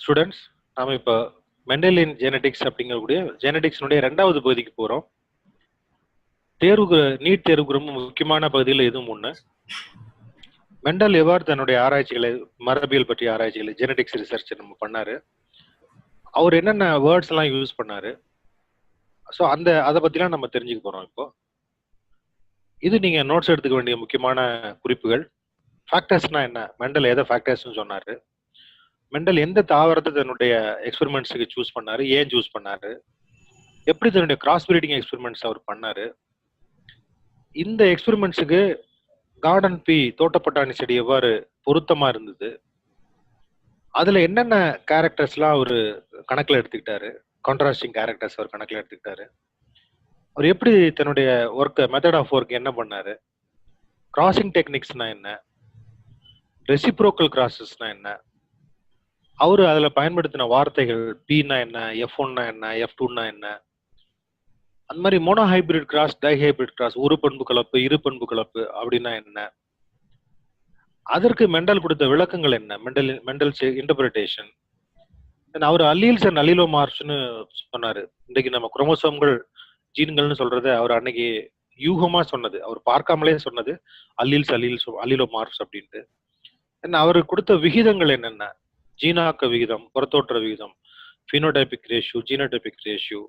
Students, நாம இப்போ மெண்டலின் genetics அப்படிங்கக்கூடிய ஜெனடிக்ஸினுடைய 2வது பகுதிக்கு போறோம். நீட் தேர்வுக்கு ரொம்ப முக்கியமான பகுதியில் எதுவும் ஒண்ணு. மெண்டல் எவ்வாறு தன்னுடைய ஆராய்ச்சிகளை, மரபியல் பற்றிய ஆராய்ச்சிகளை, ஜெனடிக்ஸ் ரிசர்ச் நம்ம பண்ணாரு, அவர் என்னென்ன வேர்ட்ஸ் எல்லாம் யூஸ் பண்ணாரு, ஸோ அதை பத்திலாம் நம்ம தெரிஞ்சுக்க போறோம். இப்போ இது நீங்க நோட்ஸ் எடுத்துக்க வேண்டிய முக்கியமான குறிப்புகள். ஃபேக்டர்ஸ்னா என்ன, மெண்டல் எதை ஃபேக்டர்ஸ்னு சொன்னாரு, மெண்டல் எந்த தாவரத்தை தன்னுடைய எக்ஸ்பெரிமெண்ட்ஸுக்கு சூஸ் பண்ணாரு, ஏன் சூஸ் பண்ணாரு, எப்படி தன்னுடைய கிராஸ் பிரீடிங் எக்ஸ்பெரிமெண்ட்ஸ் அவர் பண்ணாரு, இந்த எக்ஸ்பெரிமெண்ட்ஸுக்கு கார்டன் பீ தோட்டப்பட்டாணி செடி எவ்வாறு பொருத்தமா இருந்தது, அதுல என்னென்ன கேரக்டர்ஸ்லாம் அவர் கணக்கில் எடுத்துக்கிட்டாரு, கான்ட்ராஸ்டிங் கேரக்டர்ஸ் அவர் கணக்கில் எடுத்துக்கிட்டாரு, அவர் எப்படி தன்னுடைய மெத்தட் ஆஃப் ஒர்க் என்ன பண்ணாரு, கிராசிங் டெக்னிக்ஸ்னா என்ன, ரெசிப்ரோக்கல் கிராசஸ்னா என்ன, அவரு அதுல பயன்படுத்தின வார்த்தைகள், பீனா என்ன, F1னா என்ன, F2னா என்ன, அந்த மாதிரி மோனோஹைபிரிட் கிராஸ், டைஹைபிரிட் கிராஸ், ஒரு பண்பு கலப்பு, இரு பண்பு கலப்பு அப்படின்னா என்ன, அதற்கு மெண்டல் கொடுத்த விளக்கங்கள் என்ன, மெண்டல்ஸ் இன்டர்பிரிட்டேஷன். அவர் அல்லீல்ஸ் அண்ட் அல்லிலோமார்ப்ஸ்னு சொன்னாரு. இன்றைக்கு நம்ம குரோமோசோம்கள், ஜீன்கள்னு சொல்றத அவர் அன்னைக்கு யூகமா சொன்னது, அவர் பார்க்காமலே சொன்னது அல்லீல்ஸ் அல்லிலோமார்ப்ஸ் அப்படின்ட்டு. அவர் கொடுத்த விகிதங்கள் என்னென்ன, ஜீனாக்க விகிதம், புறத்தோற்ற விகிதம், பினோடைபிக் ரேஷியோ, ஜீனோடைபிக் ரேஷியோ,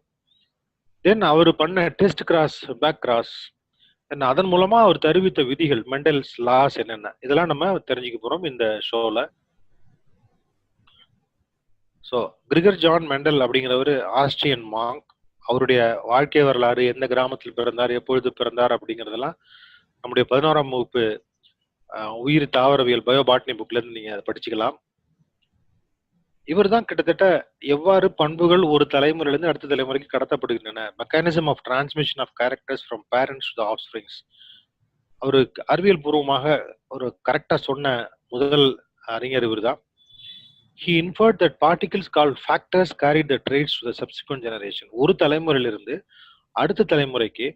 தென் அவர் பண்ண டெஸ்ட் கிராஸ், பேக் கிராஸ், அதன் மூலமா அவர் தெரிவித்த விதிகள், மெண்டல்ஸ் லாஸ் என்னென்ன, இதெல்லாம் நம்ம தெரிஞ்சுக்க போறோம் இந்த ஷோல. ஸோ கிரிகர் ஜான் மெண்டல் அப்படிங்கிறவர் ஆஸ்ட்ரியன் மாங்க். அவருடைய வாழ்க்கை வரலாறு, எந்த கிராமத்தில் பிறந்தார், எப்பொழுது பிறந்தார் அப்படிங்கிறதெல்லாம் நம்முடைய 11ஆம் வகுப்பு உயிர் தாவரவியல் பயோபாட்னி புக்ல இருந்து நீங்க அதை படிச்சுக்கலாம். இவர் தான் கிட்டத்தட்ட எவ்வாறு பண்புகள் ஒரு தலைமுறையிலிருந்து அடுத்த தலைமுறைக்கு கடத்தப்படுகின்றன, mechanism of transmission of characters from parents to the offsprings, அவரு அறிவியல் பூர்வமாக ஒரு கரெக்டா சொன்ன முதல் அறிஞர் இவர் தான். He inferred that particles called factors carried the traits to the subsequent generation. ஒரு தலைமுறையிலிருந்து அடுத்த தலைமுறைக்கு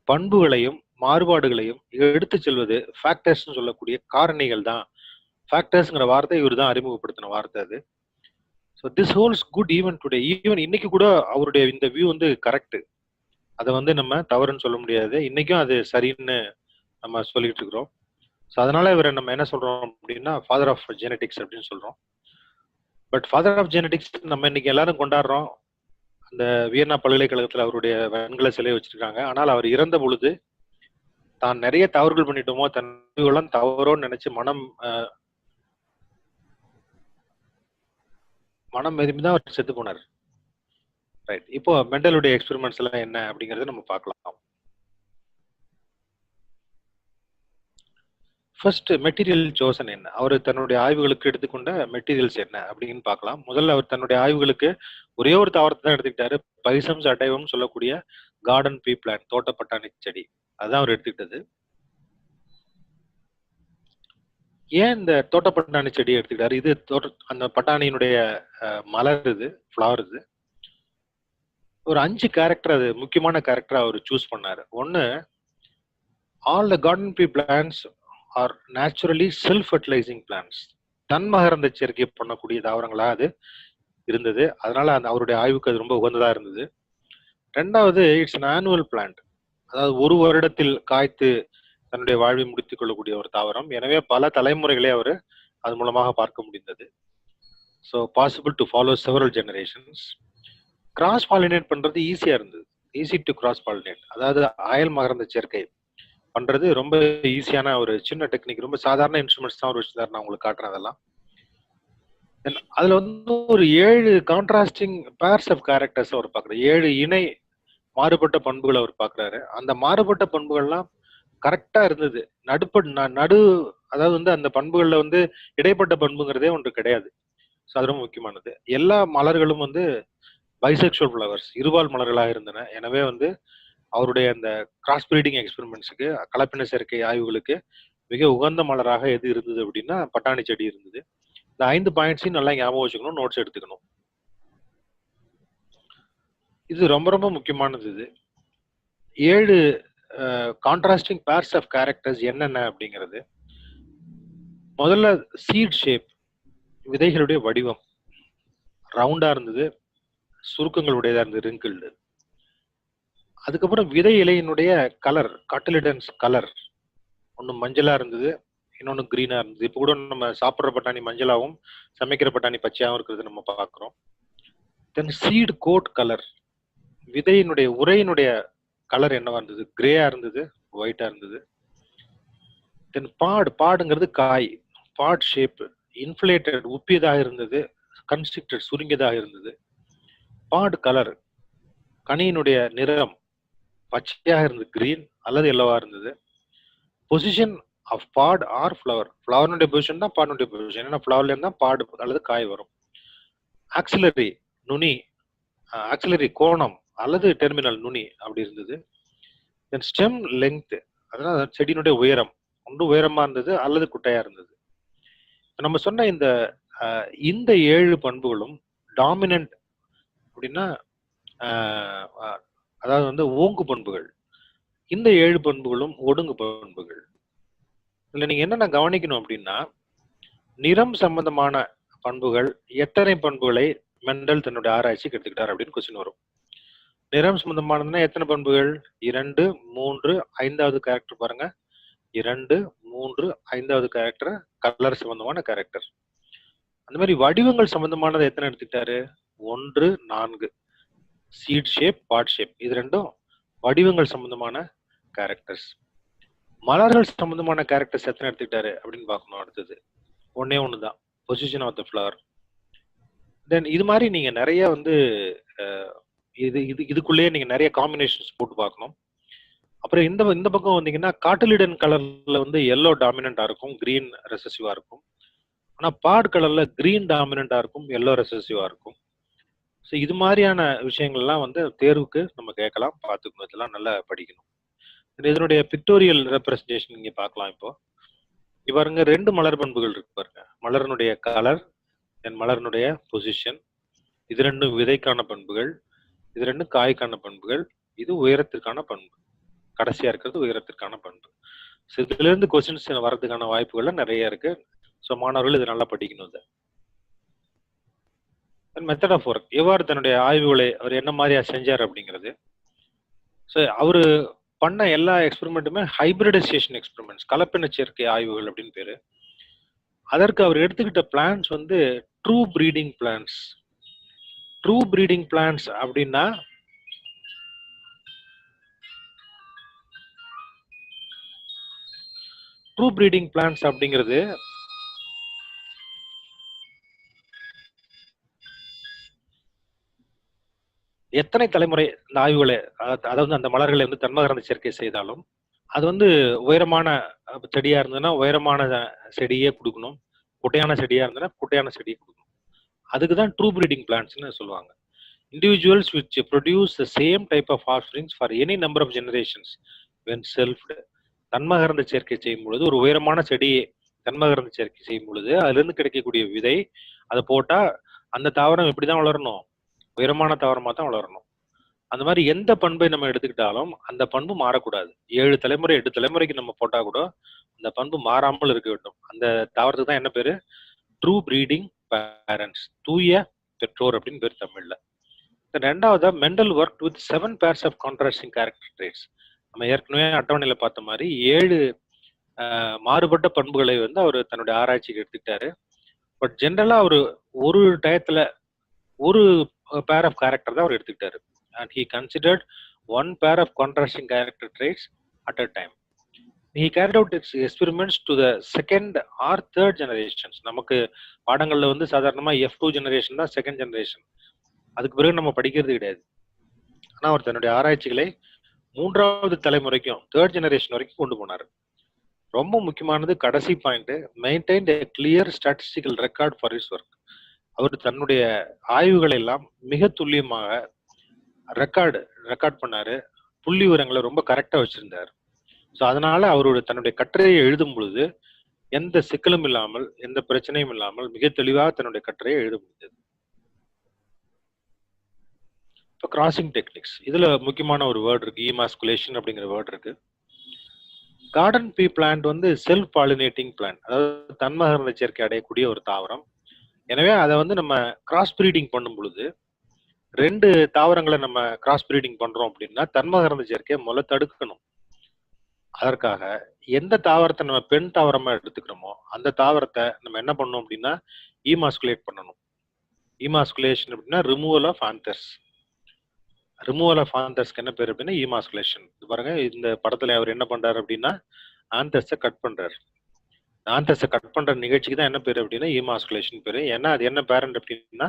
பண்புகளையும் மாறுபாடுகளையும் எடுத்து செல்வது ஃபேக்டர்ஸ் சொல்லக்கூடிய காரணிகள் தான். ஃபேக்டர்ஸ்ங்கிற வார்த்தை இவர் தான் அறிமுகப்படுத்தின வார்த்தை அது. So this holes good even today. Even இன்னைக்கு கூட அவருடைய இந்த வியூ வந்து கரெக்ட், அதை நம்ம தவறுன்னு சொல்ல முடியாது. இன்னைக்கும் அது சரின்னு நம்ம சொல்லிட்டு இருக்கிறோம். ஸோ அதனால இவரை நம்ம என்ன சொல்றோம் அப்படின்னா ஃபாதர் ஆஃப் ஜெனடிக்ஸ் அப்படின்னு சொல்றோம். பட் ஃபாதர் ஆஃப் ஜெனடிக்ஸ் நம்ம இன்னைக்கு எல்லாரும் கொண்டாடுறோம். அந்த வியன்னா பல்கலைக்கழகத்தில் அவருடைய வெண்கல சிலையை வச்சிருக்காங்க. ஆனால் அவர் இறந்த பொழுது தான் நிறைய தவறுகள் பண்ணிட்டோமோ, தன் தவறோன்னு நினைச்சு மனம் எதுவுமே அவர் செத்து போனார். ரைட், இப்போ மெண்டலுடைய எக்ஸ்பெரிமெண்ட்ஸ் எல்லாம் என்ன அப்படிங்கறத நம்ம பார்க்கலாம். ஃபர்ஸ்ட் மெட்டீரியல் சோசன் என்ன, அவர் தன்னுடைய ஆய்வுகளுக்கு எடுத்துக்கொண்ட மெட்டீரியல்ஸ் என்ன அப்படின்னு பார்க்கலாம். முதல்ல அவர் தன்னுடைய ஆய்வுகளுக்கு ஒரே ஒரு தாவரத்தை தான் எடுத்துக்கிட்டாரு, பைசம் சட்டைவம் சொல்லக்கூடிய கார்டன் பீ பிளான்ட், தோட்டப்பட்டாணி செடி, அதுதான் அவர் எடுத்துக்கிட்டது. ஏன் இந்த தோட்டப்பட்டாணி செடியை எடுத்துக்கிட்டாரு? இது அந்த பட்டாணியினுடைய மலர், இது ஃப்ளவர். இது ஒரு 5 கேரக்டர், அது முக்கியமான கேரக்டர் அவர் சூஸ் பண்ணாரு. ஒன்னு, all the garden pea plants are naturally self fertilising plants, தன்மகரந்த சேர்க்கை பண்ணக்கூடிய தாவரங்களா அது இருந்தது. அதனால அவருடைய ஆய்வுக்கு அது ரொம்ப உகந்ததா இருந்தது. 2வது, இட்ஸ் அன் ஆனுவல் பிளான்ட், அதாவது ஒரு வருடத்தில் காய்த்து தன்னுடைய வாழ்வை முடித்துக் கொள்ளக்கூடிய ஒரு தாவரம். எனவே பல தலைமுறைகளை அவர் அது மூலமாக பார்க்க முடிந்தது. So possible to follow several generations. Cross pollinate பண்றது ஈஸியா இருந்தது, ஈஸி டு கிராஸ் பாலினேட், அதாவது அயல் மகரந்த சேர்க்கை பண்றது ரொம்ப ஈஸியான ஒரு சின்ன டெக்னிக். ரொம்ப சாதாரண இன்ஸ்ட்ருமெண்ட்ஸ் தான் அவர் வச்சிருந்தாரு, நான் உங்களுக்கு காட்டுறேன் அதெல்லாம். அதுல ஒரு 7 கான்ட்ராஸ்டிங் பேர்ஸ் ஆஃப் கேரக்டர்ஸ் அவர் பார்க்குறாரு, 7 இணை மாறுபட்ட பண்புகளை அவர் பார்க்குறாரு. அந்த மாறுபட்ட பண்புகள்லாம் கரெக்டா இருந்தது. அதாவது அந்த பண்புகள்ல இடைப்பட்ட பண்புங்கிறதே ஒன்று கிடையாது. ஸோ அது ரொம்ப முக்கியமானது. எல்லா மலர்களும் பைசெக்சுவல் ஃப்ளவர்ஸ், இருபால் மலர்களாக இருந்தன. எனவே அவருடைய அந்த கிராஸ் பிரீடிங் எக்ஸ்பெரிமெண்ட்ஸுக்கு, கலப்பின சேர்க்கை ஆய்வுகளுக்கு மிக உகந்த மலராக எது இருந்தது அப்படின்னா பட்டாணி செடி இருந்தது. இந்த 5 பாயிண்ட்ஸையும் நல்லா ஞாபகம் வச்சுக்கணும், நோட்ஸ் எடுத்துக்கணும். இது ரொம்ப ரொம்ப முக்கியமானது. இது 7 கான்ட்ராஸ்டிங் பேர்ஸ் ஆஃப் கேரக்டர்ஸ் என்னென்ன அப்படிங்கிறது. முதல்ல சீட் ஷேப், விதைகளுடைய வடிவம். ரவுண்டா இருந்தது, சுருக்கங்கள் உடையதா இருந்தது, ரிங்கிள்டு. அதுக்கப்புறம் விதை இலையினுடைய கலர், காட்டிலிடன்ஸ் கலர், ஒன்று மஞ்சளா இருந்தது, இன்னொன்று கிரீனா இருந்தது. இப்போ கூட நம்ம சாப்பிட்ற பட்டாணி மஞ்சளாகவும் சமைக்கிற பட்டாணி பச்சையாகவும் இருக்கிறது நம்ம பார்க்குறோம். தென் சீட் கோட் கலர், விதையினுடைய உரையினுடைய கலர் என்னவா இருந்தது? கிரேயா இருந்தது, ஒயிட்டா இருந்தது. தென் பாடுங்கிறது காய், பாட் ஷேப், இன்ஃப்ளேட்டட் உப்பியதாக இருந்தது, கன்ஸ்ட்ரிக்டட் சுருங்கியதாக இருந்தது. பாட் கலர், கனியினுடைய நிறம் பச்சையாக இருந்தது, கிரீன் அல்லது எல்லோவா இருந்தது. Position of pod or flower, ஃப்ளவர்னுடைய பொசிஷன் தான் பாடுனுடைய பொசிஷன், ஏன்னா ஃப்ளவர்ல இருந்தா பாடு அல்லது காய் வரும். ஆக்சிலரி நுனி, ஆக்சிலரி கோணம் அல்லது டெர்மினல் நுனி அப்படி இருந்தது. தென் ஸ்டெம் லெங்த், அதனால செடியினுடைய உயரம், ஒன்று உயரமா இருந்தது அல்லது குட்டையா இருந்தது. நம்ம சொன்ன இந்த 7 பண்புகளும் டாமினன்ட் அப்படின்னா அதாவது ஓங்கு பண்புகள். இந்த 7 பண்புகளும் ஒடுங்கு பண்புகள். இதுல நீங்க என்னென்ன கவனிக்கணும் அப்படின்னா, நிறம் சம்பந்தமான பண்புகள் எத்தனை பண்புகளை மெண்டல் தன்னுடைய ஆராய்ச்சிக்கு எடுத்துக்கிட்டார் அப்படின்னு கொஸ்டின் வரும். நிறம் சம்பந்தமானதுன்னா எத்தனை பண்புகள்? 2, 3, 5வது கேரக்டர் பாருங்க. 2, 3, 5வது கேரக்டர் கலர் சம்பந்தமான கேரக்டர். அந்த மாதிரி வடிவங்கள் சம்பந்தமானது எத்தனை எடுத்துக்கிட்டாரு? 1, 4 சீட் ஷேப், பாட் ஷேப், இது ரெண்டும் வடிவங்கள் சம்பந்தமான கேரக்டர்ஸ். மலர்கள் சம்பந்தமான கேரக்டர்ஸ் எத்தனை எடுத்துக்கிட்டாரு அப்படின்னு பார்க்கணும். அடுத்தது ஒன்னே ஒண்ணுதான், பொசிஷன் ஆஃப் த ஃப்ளவர். தென் இது மாதிரி நீங்க நிறைய இதுக்குள்ளேயே நீங்க நிறைய காம்பினேஷன்ஸ் போட்டு பார்க்கணும். அப்புறம் இந்த பக்கம் வந்தீங்கன்னா காட்டிலிடன் கலர்ல எல்லோ டாமினண்டா இருக்கும், கிரீன் ரெசசிவா இருக்கும். ஆனா பாட் கலர்ல கிரீன் டாமினண்டா இருக்கும், எல்லோ ரெசசிவா இருக்கும். ஸோ இது மாதிரியான விஷயங்கள்லாம் தேர்வுக்கு நம்ம கேட்கலாம், பார்த்துக்கணும். இதெல்லாம் நல்லா படிக்கணும். இதனுடைய பிக்டோரியல் ரெப்ரஸன்டேஷன் நீங்க பார்க்கலாம். இப்போ பாருங்க, 2 மலர் பண்புகள் இருக்கு பாருங்க. மலர்னுடைய கலர், தென் மலர்னுடைய பொசிஷன், இது 2 விதைக்கான பண்புகள், இது 2 காய்க்கான பண்புகள், இது உயரத்திற்கான பண்பு, கடைசியா இருக்கிறது உயரத்திற்கான பண்பு. ஸோ இதுல இருந்து கொஸ்டின்ஸ் வர்றதுக்கான வாய்ப்புகள் நிறைய இருக்கு. ஸோ மாணவர்கள் இதை நல்லா படிக்கணும். மெத்தட் ஆஃப் ஒர்க், எவ்வாறு தன்னுடைய ஆய்வுகளை அவர் என்ன மாதிரியா செஞ்சார் அப்படிங்கிறது. ஸோ அவரு பண்ண எல்லா எக்ஸ்பெரிமெண்ட்டுமே ஹைபிரிடைசேஷன் எக்ஸ்பெரிமெண்ட்ஸ், கலப்பின சேர்க்கை ஆய்வுகள் அப்படின்னு பேரு. அதற்கு அவர் எடுத்துக்கிட்ட plants true breeding plants. True breeding plants அப்படின்னா ட்ரூ ப்ரீடிங் பிளான்ஸ் அப்படிங்கிறது எத்தனை தலைமுறை இந்த ஆய்வுகளை, அதாவது அந்த மலர்களை தன்மகரந்த சேர்க்கை செய்தாலும் அது உயரமான செடியா இருந்ததுன்னா உயரமான செடியே கொடுக்கணும், குட்டையான செடியா இருந்ததுன்னா குட்டையான செடியை கொடுக்கணும். அதுக்குதான் ட்ரூ ப்ரீடிங் பிளான்ட்ஸ்னு சொல்லுவாங்க. Individuals which produce the same type of offerings for any number of generations when selfed. தன்மகரந்த சேர்க்கை செய்யும் பொழுது ஒரு உயரமான செடியை தன்மகரந்த சேர்க்கை செய்யும் பொழுது அதுல இருந்து கிடைக்கக்கூடிய விதை அதை போட்டா அந்த தாவரம் எப்படிதான் வளரணும்? உயரமான தாவரமா தான் வளரணும். அந்த மாதிரி எந்த பண்பை நம்ம எடுத்துக்கிட்டாலும் அந்த பண்பு மாறக்கூடாது. 7 தலைமுறை 8 தலைமுறைக்கு நம்ம போட்டா கூட அந்த பண்பு மாறாமல் இருக்க வேண்டும். அந்த தாவரத்துக்கு தான் என்ன பேரு? ட்ரூ ப்ரீடிங் பேரண்ட்ஸ், தூய பெற்றோர் அப்படின்னு பேர் தமிழ்ல. ரெண்டாவதா Mendel work with 7 pairs of contrasting character traits. நம்ம ஏற்கனவே அட்டவணையில பார்த்த மாதிரி 7 மாறுபட்ட பண்புகளை அவர் தன்னுடைய ஆராய்ச்சிக்கு எடுத்துக்கிட்டாரு. பட் ஜென்ரலா ஒரு டயத்துல ஒரு pair of character தான் அவர் எடுத்துக்கிட்டாரு. And he considered 1 pair of contrasting character traits at a time. He carried out its experiments to the 2nd or 3rd generations. நமக்கு பாடங்கள்ல சாதாரணமா F2 ஜெனரேஷன் தான் 2nd ஜெனரேஷன், அதுக்கு பிறகு நம்ம படிக்கிறது கிடையாது. ஆனா அவர் தன்னுடைய ஆராய்ச்சிகளை 3வது தலைமுறைக்கும் 3rd ஜெனரேஷன் வரைக்கும் கொண்டு போனார். ரொம்ப முக்கியமானது கடைசி point, maintained a clear statistical record for his work. அவர் தன்னுடைய ஆய்வுகளை எல்லாம் மிக துல்லியமாக ரெக்கார்ட் பண்ணாரு, புள்ளி விவரங்களை ரொம்ப கரெக்டா வச்சிருந்தார். ஸோ அதனால அவருடைய தன்னுடைய கட்டுரையை எழுதும் பொழுது எந்த சிக்கலும் இல்லாமல் எந்த பிரச்சனையும் இல்லாமல் மிக தெளிவாக தன்னுடைய கட்டுரையை எழுத முடிந்தது. இப்போ கிராசிங் டெக்னிக்ஸ், இதுல முக்கியமான ஒரு வேர்ட் இருக்கு, ஈமாஸ்குலேஷன் அப்படிங்கிற வேர்ட் இருக்கு. Garden pea plant self pollinating plant, அதாவது தன்மகரந்த சேர்க்கை அடையக்கூடிய ஒரு தாவரம். எனவே அதை வந்து நம்ம கிராஸ் பிரீடிங் பண்ணும் பொழுது 2 தாவரங்களை நம்ம கிராஸ் பிரீடிங் பண்றோம் அப்படின்னா தன்மகரந்த சேர்க்கையை முதல்ல தடுக்கணும். அதற்காக எந்த தாவரத்தை நம்ம பெண் தாவரமா எடுத்துக்கிறோமோ அந்த தாவரத்தை நம்ம என்ன பண்ணணும் அப்படின்னா ஈமாஸ்குலேட் பண்ணணும். ஈமாஸ்குலேஷன் அப்படின்னா removal of anthers. Removal of ஆந்தர்ஸ்க்கு என்ன பேர் அப்படின்னா ஈமாஸ்குலேஷன். பாருங்க, இந்த படத்துல அவர் என்ன பண்றாரு அப்படின்னா ஆந்தர்ஸை கட் பண்றாரு. ஆந்தர்ஸை கட் பண்ற நிகழ்ச்சிக்கு தான் என்ன பேர் அப்படின்னா ஈமாஸ்குலேஷன் பேரு. ஏன்னா அது என்ன பேரண்ட் அப்படின்னா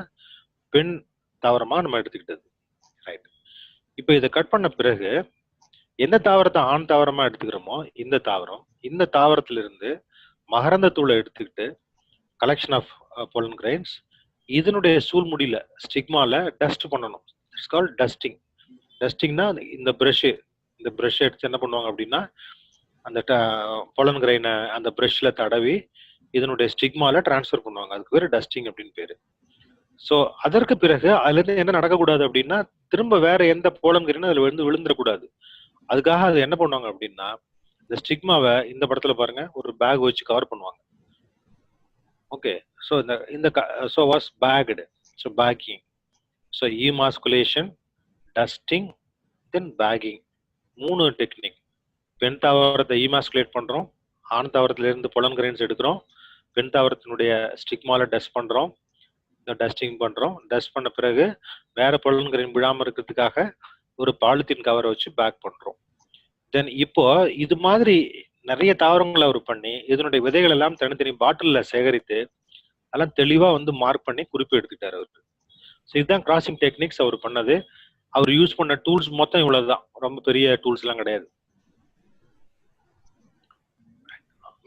பெண் தாவரமா நம்ம எடுத்துக்கிட்டது. ரைட். இப்போ இதை கட் பண்ண பிறகு எந்த தாவரத்தை ஆண் தாவரமா எடுத்துக்கிறோமோ இந்த தாவரத்திலிருந்து மகரந்த தூளை எடுத்துக்கிட்டு கலெக்ஷன் ஆஃப் பொலன் கிரைன்ஸ் இதனுடைய சூழ்முடியில ஸ்டிக்மால டஸ்ட் பண்ணணும். It's called dusting. டஸ்டிங்னா இந்த ப்ரஷ் எடுத்து என்ன பண்ணுவாங்க அப்படின்னா அந்த பொலன் கிரைனை அந்த ப்ரஷ்ல தடவி இதனுடைய ஸ்டிக்மால டிரான்ஸ்ஃபர் பண்ணுவாங்க. அதுக்கு பேர் டஸ்டிங் அப்படின்னு பேரு. ஸோ அதற்கு பிறகு அதுல இருந்து என்ன நடக்கக்கூடாது அப்படின்னா திரும்ப வேற எந்த போலன் கிரைனும் அதுல விழுந்துடக்கூடாது. அதுக்காக அது என்ன பண்ணுவாங்க அப்படின்னா இந்த ஸ்டிக்மாவை இந்த படத்துல பாருங்க ஒரு பேக் வச்சு கவர் பண்ணுவாங்க. ஓகே, ஸோ இந்த so was bagged. So bagging. So emasculation, dusting, then bagging, 3 technique. பெண் தாவரத்தை ஈமாஸ்குலேட் பண்றோம், ஆண் தாவரத்துல இருந்து பொலன் கிரைன்ஸ் எடுக்கிறோம், பெண் தாவரத்தினுடைய ஸ்டிக்மால டஸ்ட் பண்றோம், டஸ்டிங் பண்றோம். டஸ்ட் பண்ண பிறகு வேற பொலன் கிரைன் விழாம இருக்கிறதுக்காக ஒரு பாலித்தீன் கவரை வச்சு பேக் பண்றோம். தென் இப்போ இது மாதிரி நிறைய தாவரங்களை அவர் பண்ணி இதனுடைய விதைகள் எல்லாம் தனித்தனி பாட்டில்ல சேகரித்து அதெல்லாம் தெளிவா வந்து மார்க் பண்ணி குறிப்பு எடுத்துக்கிட்டாரு அவரு. ஸோ இதுதான் கிராசிங் டெக்னிக்ஸ் அவர் பண்ணது. அவர் யூஸ் பண்ண டூல்ஸ் மொத்தம் இவ்வளவுதான், ரொம்ப பெரிய டூல்ஸ் எல்லாம் கிடையாது.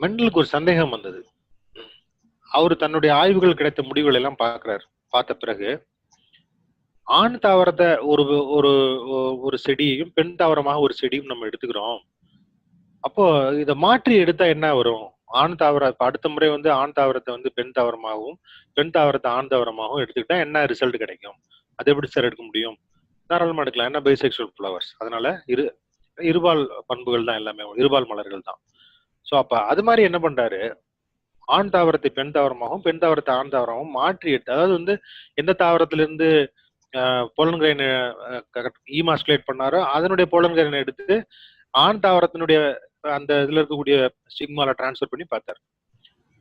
மெண்டலுக்கு ஒரு சந்தேகம் வந்தது. அவர் தன்னுடைய ஆய்வுகள் கிடைத்த முடிவுகள் எல்லாம் பார்த்த பிறகு ஆண் தாவரத்தை ஒரு செடியையும் பெண் தாவரமாக ஒரு செடியும் நம்ம எடுத்துக்கிறோம். அப்போ இதை மாற்றி எடுத்தா என்ன வரும்? ஆண் தாவரம் அடுத்த முறை வந்து ஆண் தாவரத்தை வந்து பெண் தாவரமாகவும் பெண் தாவரத்தை ஆண் தாவரமாகவும் எடுத்துக்கிட்டா என்ன ரிசல்ட் கிடைக்கும்? அது எப்படி சார் எடுக்க முடியும்? தாராளமா எடுக்கலாம். என்ன பைசெக்சுவல் ஃப்ளவர்ஸ், அதனால இருபால் பண்புகள் தான், எல்லாமே இருபால் மலர்கள் தான். ஸோ அப்ப அது மாதிரி என்ன பண்றாரு, ஆண் தாவரத்தை பெண் தாவரமாகவும் பெண் தாவரத்தை ஆண் தாவரமாகவும் மாற்றி எடுத்து, அதாவது வந்து எந்த தாவரத்திலிருந்து பொலன் கிரைன் ஈமாஸ்குலேட் பண்ணாரோ அதனுடைய பொலன் கிரைனை எடுத்து ஆண் தாவரத்தினுடைய அந்த இதுல இருக்கக்கூடிய ஸ்டிக்மால டிரான்ஸ்ஃபர் பண்ணி பார்த்தாரு.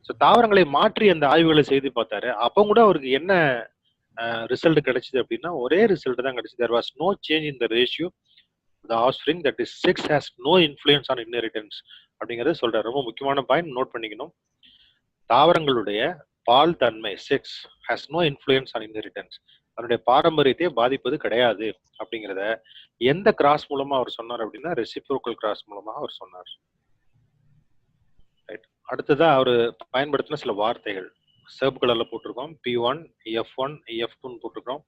ஸோ தாவரங்களை மாற்றி அந்த ஆய்வுகளை செய்து பார்த்தாரு. அப்போ கூட அவருக்கு என்ன ரிசல்ட் கிடைச்சது அப்படின்னா ஒரே ரிசல்ட் தான் கிடைச்சது. there was no change in the ratio the offspring, that is sex has no influence on inheritance அப்படிங்கறத சொல்றாரு. ரொம்ப முக்கியமான பாயிண்ட், நோட் பண்ணிக்கணும். தாவரங்களுடைய பால் தன்மை sex has no influence on inheritance, அதனுடைய பாரம்பரியத்தை பாதிப்பது கிடையாது அப்படிங்கிறத எந்த கிராஸ் மூலமா அவர் சொன்னார் அப்படின்னா ரெசிப்ரோக்கல் கிராஸ் மூலமா அவர் சொன்னார். அடுத்ததா அவர் பயன்படுத்தின சில வார்த்தைகள் சிவப்பு கலர்ல போட்டிருக்கோம். P1, F1, F2 போட்டிருக்கோம்.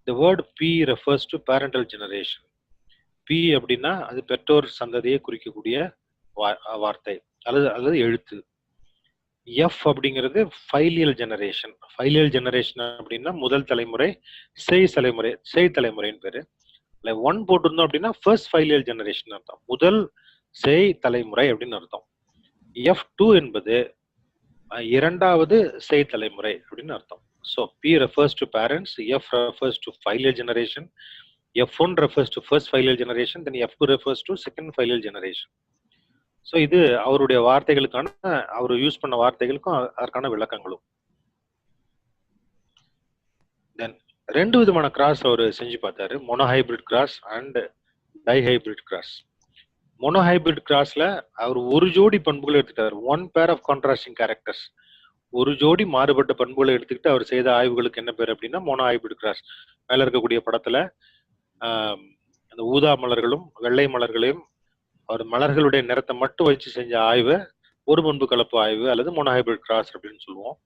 The word P refers to parental generation. P அப்படின்னா அது பெற்றோர் சந்ததியை குறிக்கக்கூடிய வார்த்தை அல்லது எழுத்து. F அப்படிங்கிறது ஃபைலியல் ஜெனரேஷன். ஃபைலியல் ஜெனரேஷன் அப்படின்னா முதல் தலைமுறை, செய் தலைமுறைன்னு பேரு. 1 போட்டிருந்தோம் அப்படின்னா ஃபர்ஸ்ட் ஃபைலியல் ஜெனரேஷன் அர்த்தம், முதல் செய் தலைமுறை அப்படின்னு அர்த்தம். F2 என்பது இரண்டாவது செய் தலைமுறை அப்படின்னு அர்த்தம். So P refers to parents, F refers to filial generation, F1 refers to first filial generation, then F2 refers to second filial generation. So இது அவருடைய வார்த்தைகளுக்கான, அவர் யூஸ் பண்ண வார்த்தைகளுக்கும் அதற்கான விளக்கங்களும். தென் 2 விதமான கிராஸ் அவர் செஞ்சு பார்த்தாரு, monohybrid cross and dihybrid cross. Monohybrid கிராஸ்ல அவர் ஒரு ஜோடி பண்புகளை எடுத்துட்டார், 1 pair of contrasting characters, ஒரு ஜோடி மாறுபட்ட பண்புகளை எடுத்துக்கிட்டு அவர் செய்த ஆய்வுகளுக்கு என்ன பேர் அப்படின்னா மோனோஹைபிரிட் கிராஸ். மேல இருக்கக்கூடிய படத்துல அந்த ஊதா மலர்களும் வெள்ளை மலர்களையும் அவர் மலர்களுடைய நிறத்தை மட்டும் வச்சு செஞ்ச ஆய்வு ஒரு பண்பு கலப்பு ஆய்வு அல்லது மோனோஹைபிரிட் கிராஸ் அப்படின்னு சொல்லுவோம்.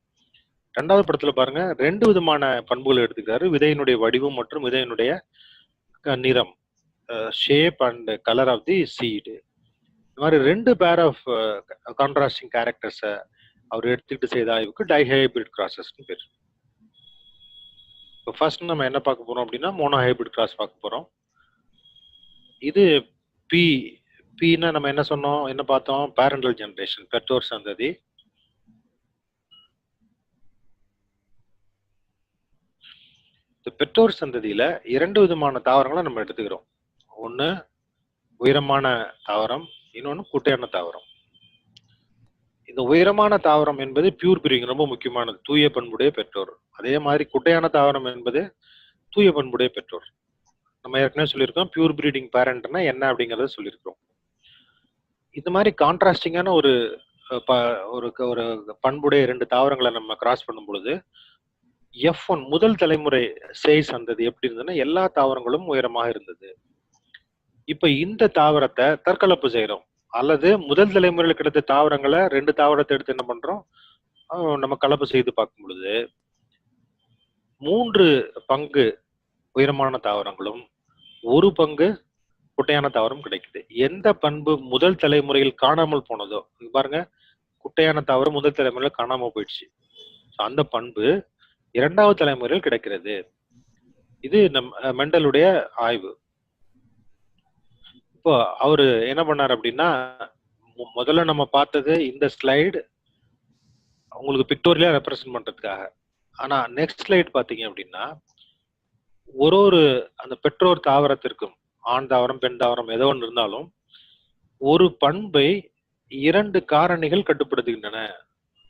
2வது படத்துல பாருங்க 2 விதமான பண்புகளை எடுத்துக்கிறாரு, விதையினுடைய வடிவம் மற்றும் விதையினுடைய நிறம், shape and colour of the seed. இந்த மாதிரி 2 pair of contrasting characters அவர் எடுத்துக்கிட்டு செய்த ஆய்வுக்கு டைஹைபிரிட் கிராசஸ்ன்னு பேர். இப்போ ஃபர்ஸ்ட் நம்ம என்ன பார்க்க போறோம் அப்படின்னா மோனோஹைபிரிட் கிராஸ் பார்க்க போறோம். இது Pனா நம்ம என்ன சொன்னோம், என்ன பார்த்தோம், பேரண்டல் ஜெனரேஷன், பெற்றோர் சந்ததி. இந்த பெற்றோர் சந்ததியில 2 விதமான தாவரங்களை நம்ம எடுத்துக்கிறோம். ஒண்ணு உயரமான தாவரம், இன்னொன்னு குட்டையான தாவரம். இந்த உயரமான தாவரம் என்பது பியூர் பிரீடிங், ரொம்ப முக்கியமானது, தூய பண்புடைய பெற்றோர். அதே மாதிரி குட்டையான தாவரம் என்பது தூய பண்புடைய பெற்றோர். நம்ம ஏற்கனவே சொல்லியிருக்கோம் பியூர் பிரீடிங் பேரண்ட்னா என்ன அப்படிங்கறத சொல்லியிருக்கிறோம். இந்த மாதிரி கான்ட்ராஸ்டிங்கான ஒரு ஒரு பண்புடைய 2 தாவரங்களை நம்ம கிராஸ் பண்ணும் பொழுது F1 முதல் தலைமுறை சேய் சந்ததி எப்படி இருந்ததுன்னா எல்லா தாவரங்களும் உயரமாக இருந்தது. இப்ப இந்த தாவரத்தை தற்கலப்பு செய்யறோம், அல்லது முதல் தலைமுறையில் கிடைத்த தாவரங்களை 2 தாவரத்தை எடுத்து என்ன பண்றோம், நம்ம கலப்பு செய்து பார்க்கும் பொழுது 3 பங்கு உயரமான தாவரங்களும் 1 பங்கு குட்டையான தாவரம் கிடைக்குது. எந்த பண்பு முதல் தலைமுறையில் காணாமல் போனதோ, பாருங்க, குட்டையான தாவரம் முதல் தலைமுறையில் காணாம போயிடுச்சு, அந்த பண்பு 2வது தலைமுறையில் கிடைக்கிறது. இது மெண்டலுடைய ஆய்வு. இப்போ அவரு என்ன பண்ணாரு அப்படின்னா, முதல்ல நம்ம பார்த்தது இந்த ஸ்லைடு உங்களுக்கு பிக்டோரியலா ரெப்ரசென்ட் பண்றதுக்காக. ஆனா நெக்ஸ்ட் ஸ்லைட் பாத்தீங்க அப்படின்னா, ஒரு அந்த பெற்றோர் தாவரத்திற்கும், ஆண் தாவரம் பெண் தாவரம் ஏதோ ஒன்று இருந்தாலும், ஒரு பண்பை 2 காரணிகள் கட்டுப்படுத்துகின்றன.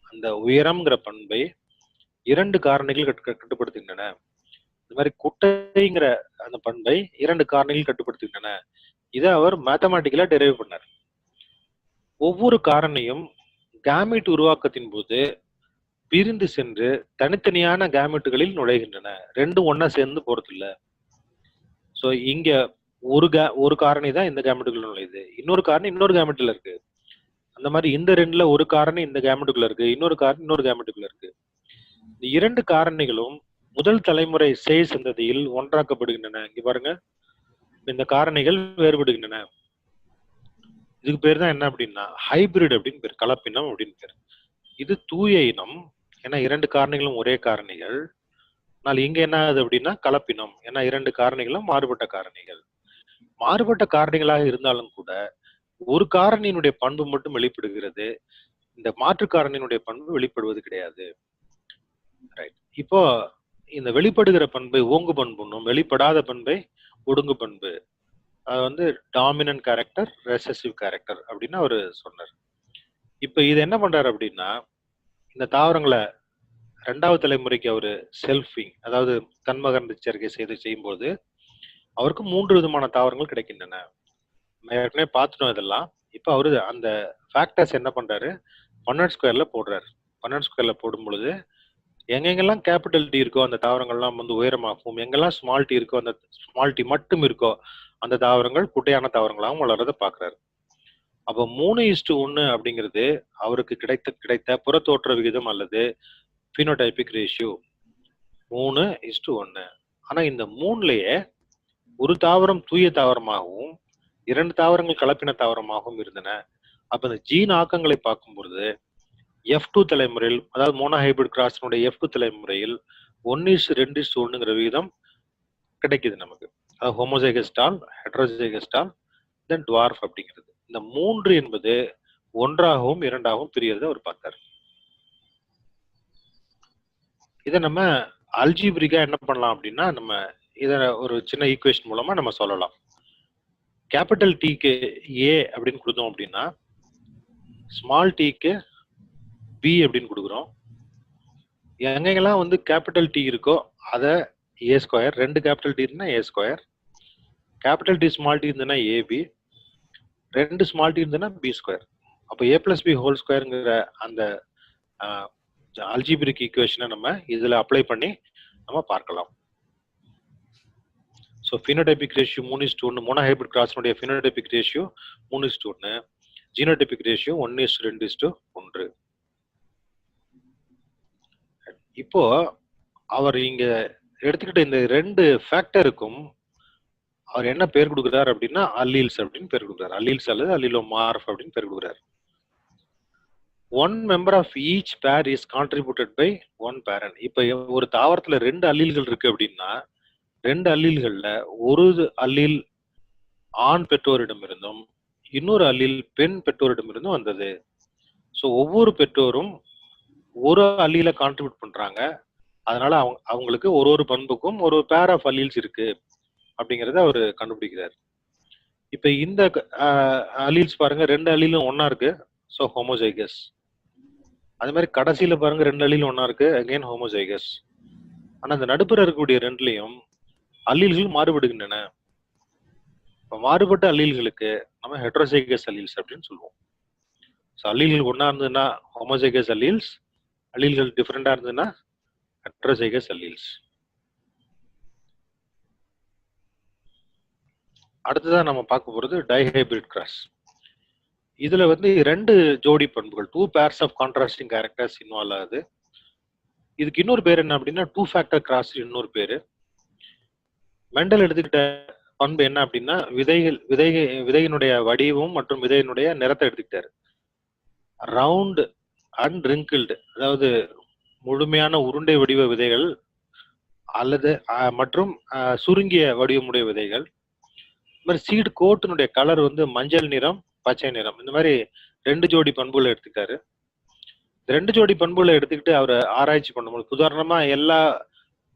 அந்த உயரம்ங்கிற பண்பை 2 காரணிகள் கட்டுப்படுத்துகின்றன. இந்த மாதிரி குட்டைங்கிற அந்த பண்பை 2 காரணிகள் கட்டுப்படுத்துகின்றன. இதை அவர் மேத்தமேட்டிக்கலா டெரைவ் பண்ணார். ஒவ்வொரு காரணியும் கேமெட் உருவாக்கத்தின் போது பிரிந்து சென்று தனித்தனியான கேமெட்டுகளில் நுழைகின்றன. 2 ஒன்னா சேர்ந்து போறது இல்ல. சோ இங்க ஒரு காரணி தான் இந்த கேமெட்டுக்குள்ள நுழையுது, இன்னொரு காரணி இன்னொரு கேமெட்ல இருக்கு. அந்த மாதிரி இந்த 2ல ஒரு காரணி இந்த கேமெட்டுக்குள்ள இருக்கு, இன்னொரு காரணி இன்னொரு கேமெட்டுக்குள்ள இருக்கு. இந்த 2 காரணிகளும் முதல் தலைமுறை சேய் சந்ததியில் ஒன்றாக்கப்படுகின்றன. இங்க பாருங்க, இந்த காரணிகள் வேறுபடுகின்றன. இதுக்கு பேர் தான் என்ன அப்படின்னா ஹைபிரிட் அப்படின்னு பேர், கலப்பினம் அப்படின்னு பேர். இது தூய இனம், ஏன்னா 2 காரணிகளும் ஒரே காரணிகள். ஆனால் இங்க என்ன ஆகுது அப்படின்னா கலப்பினம், ஏன்னா 2 காரணிகளும் மாறுபட்ட காரணிகள். மாறுபட்ட காரணிகளாக இருந்தாலும் கூட ஒரு காரணியினுடைய பண்பு மட்டும் வெளிப்படுகிறது, இந்த மாற்று காரணியினுடைய பண்பு வெளிப்படுவது கிடையாது. ரைட். இப்போ இந்த வெளிப்படுகிற பண்பை ஓங்கு பண்புன்னும், வெளிப்படாத பண்பை ஒடுங்கு பண்பு, அது வந்து டாமினன்ட் கேரக்டர், ரெசசிவ் கேரக்டர் அப்படின்னு அவரு சொன்னார். இப்ப இது என்ன பண்றாரு அப்படின்னா, இந்த தாவரங்களை 2வது தலைமுறைக்கு அவரு செல்ஃபிங், அதாவது தன்மகரந்த சேர்க்கை செய்யும்போது அவருக்கு 3 விதமான தாவரங்கள் கிடைக்கின்றன. ஏற்கனவே பார்த்துட்டோம் இதெல்லாம். இப்ப அவரு அந்த ஃபேக்டர்ஸ் என்ன பண்றாரு, பன்னட் ஸ்கொயர்ல போடுறாரு. பன்னட் ஸ்கொயர்ல போடும் பொழுது எங்கெங்கெல்லாம் கேபிட்டல் டி இருக்கோ அந்த தாவரங்கள்லாம் வந்து உயரமாகவும், எங்கெல்லாம் ஸ்மால் டி இருக்கோ அந்த ஸ்மால் டி மட்டும் இருக்கோ அந்த தாவரங்கள் குட்டையான தாவரங்களாகவும் வளர்றதை பாக்குறாரு. அப்ப 3:1 அப்படிங்கிறது அவருக்கு கிடைத்த புறத்தோற்ற விகிதம் அல்லது பினோடைபிக் ரேஷியோ 3:1. ஆனா இந்த 3லயே ஒரு தாவரம் தூய தாவரமாகவும் 2 தாவரங்கள் கலப்பின தாவரமாகவும் இருந்தன. அப்ப இந்த ஜீன் ஆக்கங்களை பார்க்கும்பொழுது F2 தலைமுறையில், அதாவது மோனோஹைபிரிட் கிராஸினுடைய F2 தலைமுறையில் 1:2:1ங்கிற விகிதம் கிடைக்குது நமக்கு. அதாவது ஹோமோசைகஸ்டால், ஹெட்ரோசைகஸ்டால், தென் டுவார்ஃப் அப்படிங்கிறது. இந்த 3 என்பது 1ஆகவும் 2ஆகவும் பிரியறதை அவர் பார்த்தார். இதை நம்ம அல்ஜிபிரிக்கா என்ன பண்ணலாம் அப்படின்னா, நம்ம இத ஒரு சின்ன ஈக்குவேஷன் மூலமா நம்ம சொல்லலாம். கேபிட்டல் டீக்கு ஏ அப்படின்னு கொடுத்தோம் அப்படின்னா, ஸ்மால் டீக்கு பி அப்படின்னு கொடுக்குறோம். எங்கெங்கெல்லாம் வந்து கேபிட்டல் டி இருக்கோ அதை ஏ ஸ்கொயர், 2 கேபிட்டல் டி இருந்தா A square, capital D small D இருந்ததுன்னா ஏபி, 2 ஸ்மால் டி இருந்ததுன்னா பி ஸ்கொயர். அப்போ ஏ பிளஸ் பி ஹோல் ஸ்கொயருங்கிற அந்த அல்ஜிபிரிக் ஈக்குவேஷனை நம்ம இதுல அப்ளை பண்ணி நம்ம பார்க்கலாம். ஸோ பினோடைபிக் ரேஷியோ 3:1, மோனோஹைபிரிட் கிராஸினுடைய பினோடைபிக் ரேஷியோ 3:1, ஜீனோடைபிக் ரேஷியோ 1:2:1. இப்போ அவர் இங்க எடுத்துக்கிட்ட இந்த 2 ஃபேக்டருக்கும் அவர் என்ன பேர் கொடுக்குறாரு அப்படின்னா அல்லீல்ஸ் அப்படின்னு பேர் கொடுக்குறாரு. அல்லீல்ஸ் அல்லது அல்லிலோமார்ஃப் அப்படின்னு பேர் கொடுக்குறாரு. 1 member of each pair is contributed by 1 parent. இப்ப ஒரு தாவரத்துல 2 அல்லீல்கள் இருக்கு அப்படின்னா 2 அல்லீல்கள்ல ஒரு அல்லீல் ஆண் பெற்றோரிடம் இருந்தும் இன்னொரு அல்லீல் பெண் பெற்றோரிடம் இருந்தும் வந்தது. ஸோ ஒவ்வொரு பெற்றோரும் ஒரு அல்லீல கான்ட்ரிபியூட் பண்றாங்க. அதனால அவங்களுக்கு ஒரு பண்புக்கும் ஒரு பேர் ஆஃப் அல்லீல்ஸ் இருக்கு அப்படிங்கறத அவர் கண்டுபிடிக்கிறார். இப்ப இந்த அல்லீல்ஸ் பாருங்க, 2 அல்லீலும் ஒன்னா இருக்கு, சோ ஹோமோசைகஸ். அதே மாதிரி கடைசியில பாருங்க 2 அல்லீல் ஒன்னா இருக்கு, அகைன் ஹோமோசைகஸ். ஆனா அந்த நடுப்புற இருக்கக்கூடிய 2லயும் அல்லீல்கள் மாறுபடுகின்றன. மாறுபட்ட அல்லீல்களுக்கு நம்ம ஹெட்ரோசைகஸ் அல்லீல்ஸ் அப்படின்னு சொல்லுவோம். அல்லீல்கள் ஒன்னா இருந்ததுன்னா ஹோமோசைகஸ் அல்லீல்ஸ், அல்லீல்கள் டிஃபரெண்டா இருந்ததுன்னா ஹெட்ரோசைகஸ் அல்லீல்ஸ். அடுத்ததான் நம்ம பார்க்க போறது டைஹைபிரிட் கிராஸ். இதுல 2 ஜோடி பண்புகள், 2 pairs of contrasting characters involve ஆகுது. இதுக்கு இன்னொரு பேர் என்ன அப்படின்னா 2 ஃபேக்டர் கிராஸ் இன்னொரு பேரு. மெண்டல் எடுத்துக்கிட்ட பண்பு என்ன அப்படின்னா விதையினுடைய வடிவம் மற்றும் விதையினுடைய நிறத்தை எடுத்துக்கிட்டாரு. ரவுண்ட் அண்ட் ரிங்கிள்டு, அதாவது முழுமையான உருண்டை வடிவ விதைகள் அல்லது மற்றும் சுருங்கிய வடிவமுடைய விதைகள். இந்த மாதிரி சீடு கோட்டினுடைய கலர் மஞ்சள் நிறம், பச்சை நிறம். இந்த மாதிரி 2 ஜோடி பண்புகளை எடுத்துக்கிட்டாரு. 2 ஜோடி பண்புகளை எடுத்துக்கிட்டு அவர் ஆராய்ச்சி பண்ணும்போது, உதாரணமா எல்லா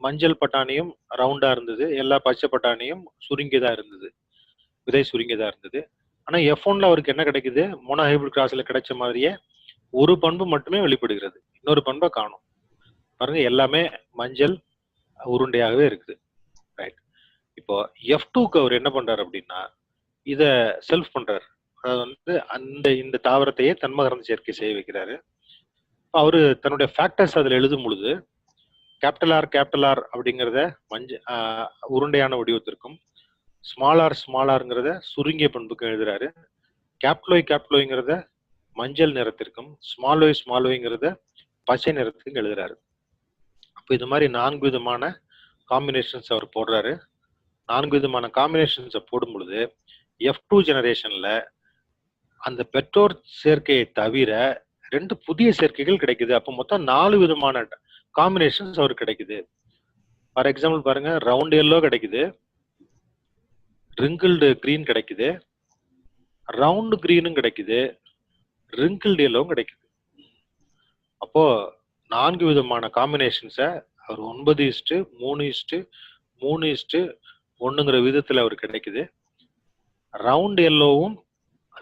மஞ்சள் பட்டாணியும் ரவுண்டா இருந்தது, எல்லா பச்சை பட்டாணியும் சுருங்கியதா இருந்தது, விதை சுருங்கியதா இருந்தது. ஆனா F1ல அவருக்கு என்ன கிடைக்குது, மோனோஹைபிரிட் கிராஸ்ல கிடைச்ச மாதிரியே ஒரு பண்பு மட்டுமே வெளிப்படுகிறது, இன்னொரு பண்பை காணும். பாருங்க, எல்லாமே மஞ்சள் உருண்டையாகவே இருக்குது. ரைட். இப்போ F2க்கு அவர் என்ன பண்றாரு அப்படின்னா இத செல்ஃப் பண்றாரு. அதாவது இந்த தாவரத்தையே தன்மகரந்த சேர்க்கை செய்ய வைக்கிறாரு. அவரு தன்னுடைய ஃபேக்டர்ஸ் அதுல எழுதும் பொழுது கேபிட்டல் ஆர் அப்படிங்கிறத உருண்டையான வடிவத்திற்கும், ஸ்மால் ஆர்ங்கிறத சுருங்கிய பண்புக்கும் எழுதுறாரு. கேப்டலோய்ங்கிறத மஞ்சள் நிறத்திற்கும், ஸ்மால் ஒய்ங்கிறத பச்சை நிறத்துக்கும் எழுதுறாரு. அப்போ இது மாதிரி 4 விதமான காம்பினேஷன்ஸ் அவர் போடுறாரு. 4 விதமான காம்பினேஷன்ஸை போடும் பொழுது F2 ஜெனரேஷன்ல அந்த பெற்றோர் சேர்க்கையை தவிர 2 புதிய சேர்க்கைகள் கிடைக்குது. அப்போ மொத்தம் 4 விதமான காம்பினேஷன்ஸ் அவருக்கு கிடைக்குது. ஃபார் எக்ஸாம்பிள் பாருங்க, ரவுண்ட் எல்லோ கிடைக்குது, ரிங்கிள்டு கிரீன் கிடைக்குது, ரவுண்ட் கிரீனும் கிடைக்குது, ரிங்கிள்டு எல்லோவும் கிடைக்குது. அப்போ 4 விதமான காம்பினேஷன்ஸை அவர் 9:3:3:1ங்கிற விதத்துல அவருக்கு கிடைக்குது. ரவுண்ட் எல்லோவும்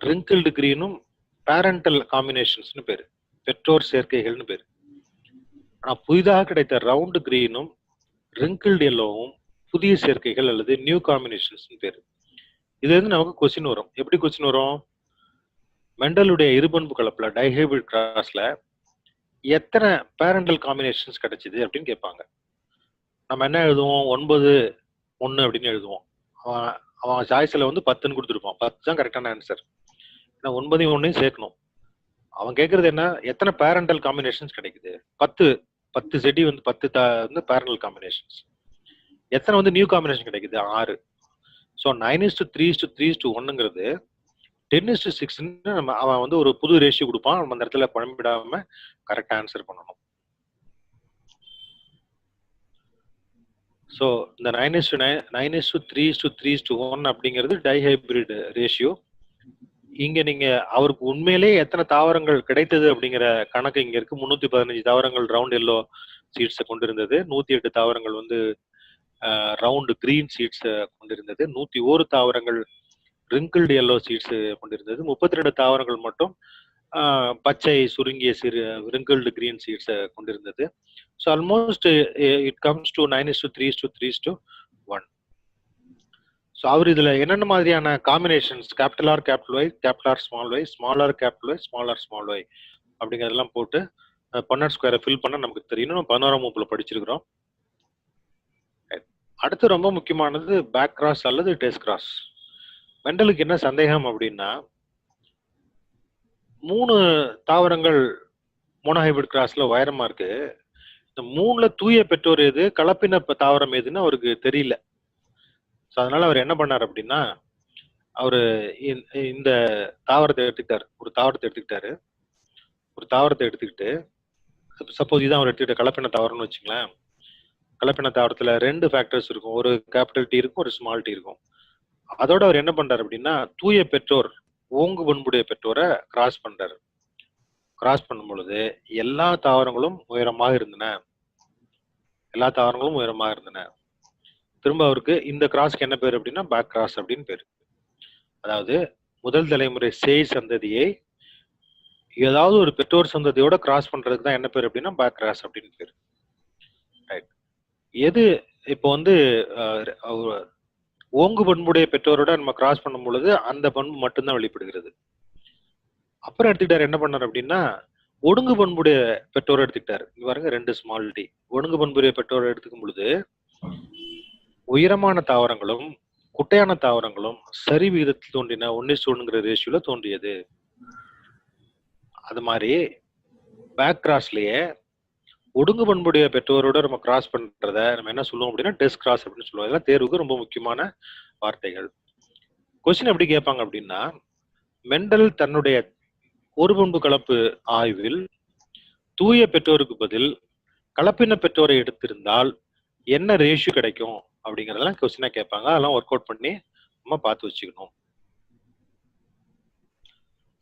ரிங்கிள்டு கிரீனும் பேரண்டல் காம்பினேஷன்ஸ்னு பேரு, பெற்றோர் சேர்க்கைகள்னு பேரு. ஆனா புதிதாக கிடைத்த ரவுண்ட் கிரீனும் ரிங்கிள்டு எல்லோவும் புதிய சேர்க்கைகள் அல்லது நியூ காம்பினேஷன்ஸ் பேரு. இது நமக்கு கொஸ்டின் வரும். எப்படி கொஸ்டின் வரும்? மெண்டலுடைய இருபண்பு கலப்புல டைஹைபிரிட் கிராஸ்ல எத்தனை பேரண்டல் காம்பினேஷன்ஸ் கிடைச்சது அப்படின்னு கேட்பாங்க. நம்ம என்ன எழுதுவோம்? 9:1 அப்படின்னு எழுதுவோம். அவன் சாய்ஸ்ல 10ன்னு கொடுத்துருப்பான். 10 தான் கரெக்டான ஆன்சர். ஏன்னா 9ஐயும் 1ஐயும் சேர்க்கணும். அவன் கேட்கறது என்ன, எத்தனை பேரண்டல் காம்பினேஷன்ஸ் கிடைக்குது? 10 செடி 10 பேரண்டல் காம்பினேஷன்ஸ். எத்தனை நியூ காம்பினேஷன் கிடைக்குது? 6. ஸோ 9:3:3:1ங்கிறது 10:6 அவன் ஒரு புது ரேஷியோ கொடுப்பான். நம்ம அந்த இடத்துல குழம்பிடாம கரெக்டா ஆன்சர் பண்ணணும். ஸோ இந்த 9:3:3:1 அப்படிங்கிறது டைஹைபிரிட் ரேஷியோ. இங்க நீங்க அவருக்கு உண்மையிலேயே எத்தனை தாவரங்கள் கிடைத்தது அப்படிங்கிற கணக்கு இங்க இருக்கு. 315 தாவரங்கள் ரவுண்ட் எல்லோ சீட்ஸை கொண்டிருந்தது, 108 தாவரங்கள் ரவுண்ட் கிரீன் சீட்ஸ் கொண்டிருந்தது, 101 தாவரங்கள் ரிங்கிள்டு எல்லோ சீட்ஸ் கொண்டிருந்தது, 32 தாவரங்கள் மட்டும் பச்சை சுருங்கிய சிறு ரிங்கிள்டு கிரீன் சீட்ஸ் கொண்டிருந்தது. So almost it comes to 9:3:3:1. So அவர் இதுல என்னென்ன மாதிரியான combinations, capital R small Y, small R small Y அப்படிங்கிறதெல்லாம் போட்டு பண்ணட் ஸ்கொயரை ஃபில் பண்ண நமக்கு தெரியணும். நம்ம 11ஆம் வகுப்புல படிச்சிருக்கிறோம். அடுத்து ரொம்ப முக்கியமானது பேக் கிராஸ் அல்லது டெஸ்ட் கிராஸ். மெண்டலுக்கு என்ன சந்தேகம் அப்படின்னா, 3 தாவரங்கள் மோனோஹைபிரிட் கிராஸ்ல உயரமா இருக்கு. இந்த 3ல தூய பெற்றோர் எது, கலப்பின தாவரம் எதுன்னு அவருக்கு தெரியல. ஸோ அதனால அவர் என்ன பண்ணார் அப்படின்னா, அவரு இந்த தாவரத்தை எடுத்துக்கிட்டாரு. ஒரு தாவரத்தை எடுத்துக்கிட்டு சப்போஸ் இதான் அவர் எடுத்துக்கிட்ட கலப்பின தாவரம்னு வச்சுங்களேன். கலப்பின தாவரத்துல 2 ஃபேக்டர்ஸ் இருக்கும். ஒரு கேபிட்டல் டி இருக்கும், ஒரு ஸ்மால் டி இருக்கும். அதோட அவர் என்ன பண்றாரு அப்படின்னா, தூய பெற்றோர் ஓங்கு பண்புடைய பெற்றோரை கிராஸ் பண்றாரு. கிராஸ் பண்ணும் பொழுது எல்லா தாவரங்களும் உயரமாக இருந்தன. எல்லா தாவரங்களும் உயரமா இருந்தன. திரும்ப அவருக்கு இந்த கிராஸ்க்கு என்ன பேர் அப்படின்னா பேக் கிராஸ் அப்படின்னு பேரு. அதாவது முதல் தலைமுறை சேய் சந்ததியை ஏதாவது ஒரு பெற்றோர் சந்ததியோட கிராஸ் பண்றதுக்கு தான் என்ன பேர் அப்படின்னா பேக் கிராஸ் அப்படின்னு பேரு. ரைட். எது இப்போ வந்து ஓங்கு பண்புடைய பெற்றோரோட நம்ம கிராஸ் பண்ணும் பொழுது அந்த பண்பு மட்டும்தான் வெளிப்படுகிறது. அப்புறம் எடுத்துக்கிட்டாரு என்ன பண்ணார் அப்படின்னா ஒடுங்கு பண்புடைய பெற்றோரை எடுத்துக்கிட்டாரு. இங்க பாருங்க 2 ஸ்மால் டி. ஒடுங்கு பண்புடைய பெற்றோரை எடுத்துக்கும் பொழுது உயரமான தாவரங்களும் குட்டையான தாவரங்களும் சரி விகிதத்தில் தோன்றின 1:1 ரேஷியோல தோன்றியது. அது மாதிரி பேக் கிராஸ்லயே ஒடுங்கு பண்புடைய பெற்றோரோட நம்ம கிராஸ் பண்றத நம்ம என்ன சொல்லுவோம் அப்படின்னா டெஸ்ட் கிராஸ் அப்படின்னு சொல்லுவோம். இதெல்லாம் தேர்வுக்கு ரொம்ப முக்கியமான வார்த்தைகள். கொஸ்டின் எப்படி கேட்பாங்க அப்படின்னா மெண்டல் தன்னுடைய ஒரு பண்பு கலப்பு ஆய்வில் தூய பெற்றோருக்கு பதில் கலப்பின பெற்றோரை எடுத்திருந்தால் என்ன ரேஷியோ கிடைக்கும் அப்படிங்கறதெல்லாம் கொஸ்டினா கேட்பாங்க. அதெல்லாம் ஒர்க் அவுட் பண்ணி நம்ம பார்த்து வச்சுக்கணும்.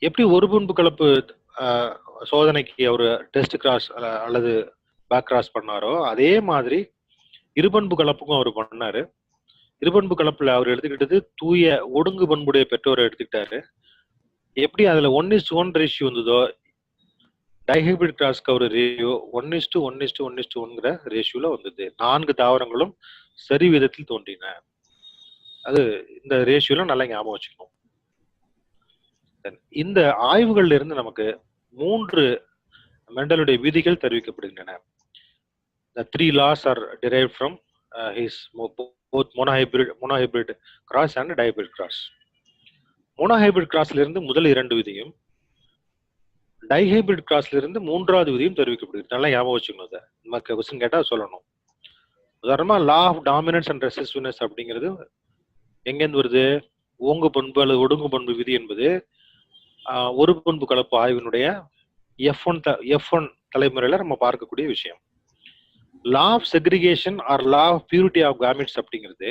எப்படி ஒரு பண்பு கலப்பு சோதனைக்கு ஒரு டெஸ்ட் கிராஸ் அல்லது பேக் கிராஸ் பண்ணாரோ அதே மாதிரி இருபண்பு கலப்புக்கும் அவர் பண்ணாரு. இருபண்பு கலப்புல அவர் எடுத்துக்கிட்டது தூய ஒடுங்கு பண்புடைய பெற்றோரை எடுத்துக்கிட்டாரு. எப்படி அதுல 1:1 ரேஷியோ வந்ததோ டைஹைபிரிட் கிராஸ்க்கு ஒரு ரேஷியோ 1:1:1:1 ரேஷியோல வந்தது. 4 தாவரங்களும் சரி விதத்தில் தோன்றின. அது இந்த ரேஷியோல நல்லா ஞாபகம் வச்சுக்கணும். இந்த ஆய்வுகள்ல இருந்து நமக்கு 3 மெண்டலுடைய விதிகள் தெரிவிக்கப்படுகின்றன. The 3 laws are derived from his both monohybrid cross and dihybrid cross. monohybrid crossல இருந்து முதல் 2 விதியும் டைஹைபிரிட் கிராஸ்ல இருந்து 3வது விதியும் தெரிவிக்கப்படுகிறது. நல்லா ஞாபகம் வச்சுக்கணும். அதை நமக்கு கொஸ்டின் கேட்டா சொல்லணும். உதாரணமா லா ஆஃப் டாமினன்ஸ் அண்ட் ரெசிஸ்டிவ்னஸ் அப்படிங்கிறது எங்கேருந்து வருது? ஓங்கு பண்பு அல்லது ஒடுங்கு பண்பு விதி என்பது ஒரு பண்பு கலப்பு ஆய்வினுடைய F1 தலைமுறையில நம்ம பார்க்கக்கூடிய விஷயம். Law of segregation or law of purity of gametes அப்படிங்கிறது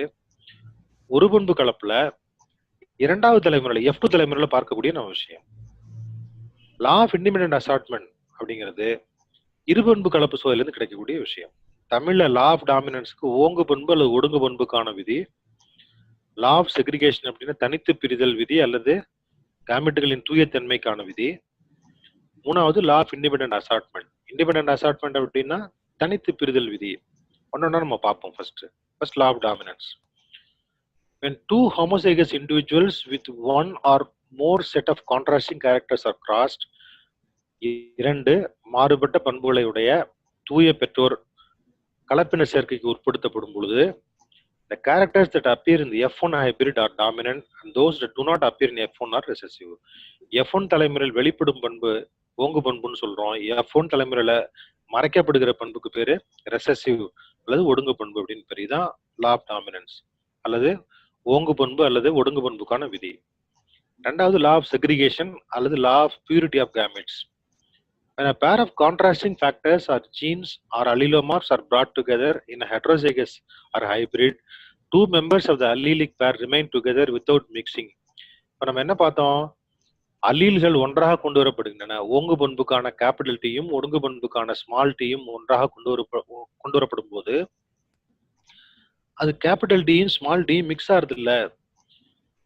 ஒரு பண்பு கலப்புல 2வது தலைமுறையில F2 தலைமுறையில பார்க்கக்கூடிய நம்ம விஷயம். லா ஆஃப் இண்டிபெண்டன்ட் அசார்ட்மெண்ட் அப்படிங்கிறது இருபண்பு கலப்பு சோதனையிலிருந்து கிடைக்கக்கூடிய விஷயம். தமிழ்ல லா ஆஃப் டாமினன்ஸ்க்கு ஓங்கு பண்பு அல்லது ஒடுங்கு பண்புக்கான விதி. லா ஆஃப் செக்ரிகேஷன் அப்படின்னா தனித்து பிரிதல் விதி அல்லது கேமெட்டுகளின் தூயத்தன்மைக்கான விதி. 3வது law of independent assortment. Independent assortment அப்படின்னா தனித்து பிரிதல் விதி. ஒன்னொன்னா நம்ம பார்ப்போம். First law of dominance. When 2 homozygous individuals with one or more set of contrasting characters are crossed, 2 மாறுபட்ட பண்புகளை உடைய தூய பெற்றோர் கலப்பின சேர்க்கைக்கு உட்படுத்தப்படும் பொழுது the characters that appear in the F1 hybrid are dominant and those that do not appear in F1 are recessive. F1 தலைமுறையில் வெளிப்படும் பண்பு ஓங்கு பண்புன்னு சொல்றோம். F1 தலைமுறையில மறைக்கப்படுகிற பண்புக்கு பேரு ரெசசிவ் அல்லது ஒடுங்கு பண்பு அப்படின்னு பேரு. இதான் லா ஆஃப் டாமினன்ஸ் அல்லது ஓங்கு பண்பு அல்லது ஒடுங்கு பண்புக்கான விதி. 2வது லா ஆஃப் செக்ரிகேஷன் அல்லது law of purity of gametes. When a pair of contrasting factors or genes or allelomorphs are brought together in a heterozygous or hybrid, 2 members of the allelic pair remain together without mixing. இப்போ நம்ம என்ன பார்த்தோம்? அல்லீல்கள் ஒன்றாக கொண்டு வரப்படுகின்றன. ஓங்கு பண்புக்கான capital டீயும் ஒடுங்கு பண்புக்கான small டீயும் ஒன்றாக கொண்டு வரப்படும் போது அது கேபிட்டல் டியும் ஸ்மால் டியும் மிக்ஸ் ஆகுறது இல்ல.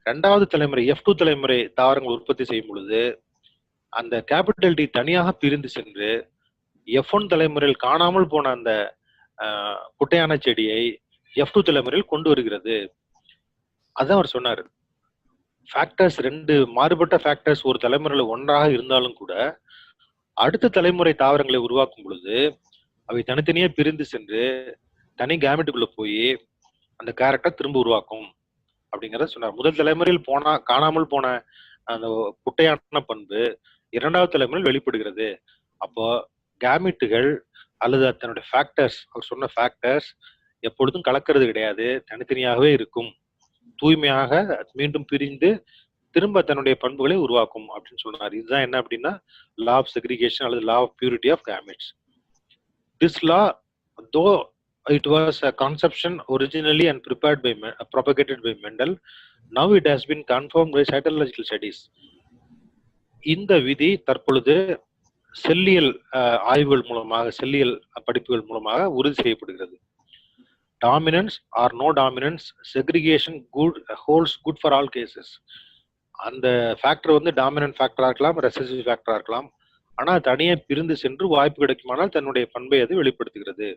2வது தலைமுறை F2 தலைமுறை தாவரங்கள் உற்பத்தி செய்யும் பொழுது அந்த கேபிட்டல் டி தனியாக பிரிந்து சென்று F1 தலைமுறையில் காணாமல் போன அந்த குட்டையான செடியை F2 தலைமுறையில் கொண்டு வருகிறது. அதான் அவர் சொன்னார். ஃபேக்டர்ஸ் 2 மாறுபட்ட ஃபேக்டர்ஸ் ஒரு தலைமுறையில ஒன்றாக இருந்தாலும் கூட அடுத்த தலைமுறை தாவரங்களை உருவாக்கும் பொழுது அவை தனித்தனியே பிரிந்து சென்று தனி கேமெட்டுக்குள்ள போய் அந்த கேரக்டர் திரும்ப உருவாக்கும் அப்படிங்கிறத சொன்னார். முதல் தலைமுறையில் காணாமல் போன அந்த குட்டையான பண்பு 2வது தலைமுறையில் வெளிப்படுகிறது. அப்போ கேமெட்டுகள் அல்லது தன்னுடைய ஃபேக்டர்ஸ், அவர் சொன்ன ஃபேக்டர்ஸ் எப்பொழுதும் கலக்கிறது கிடையாது, தனித்தனியாகவே இருக்கும். தூய்மையாக மீண்டும் பிரிந்து திரும்ப தன்னுடைய பண்புகளை உருவாக்கும் அப்படின்னு சொன்னார். இதுதான் என்ன அப்படின்னா லா ஆஃப் செக்ரிகேஷன் அல்லது law of purity of gametes. This law, though it was a conception originally and propagated by Mendel, now it has been confirmed by cytological studies. இந்த விதி தற்பொழுது செல்லியல் ஆய்வுகள் மூலமாக, செல்லியல் படிப்புகள் மூலமாக உறுதி செய்யப்படுகிறது. Dominance or no dominance segregation good holds good for all cases. அந்த ஃபேக்டர் வந்து டாமினன்ட் ஃபேக்டரா இருக்கலாம், ரெசசிவ் ஃபேக்டரா இருக்கலாம். ஆனா தனியே பிரிந்து சென்று வாய்ப்பு கிடைக்குமானால் தன்னுடைய பண்பை அது வெளிப்படுத்துகிறது.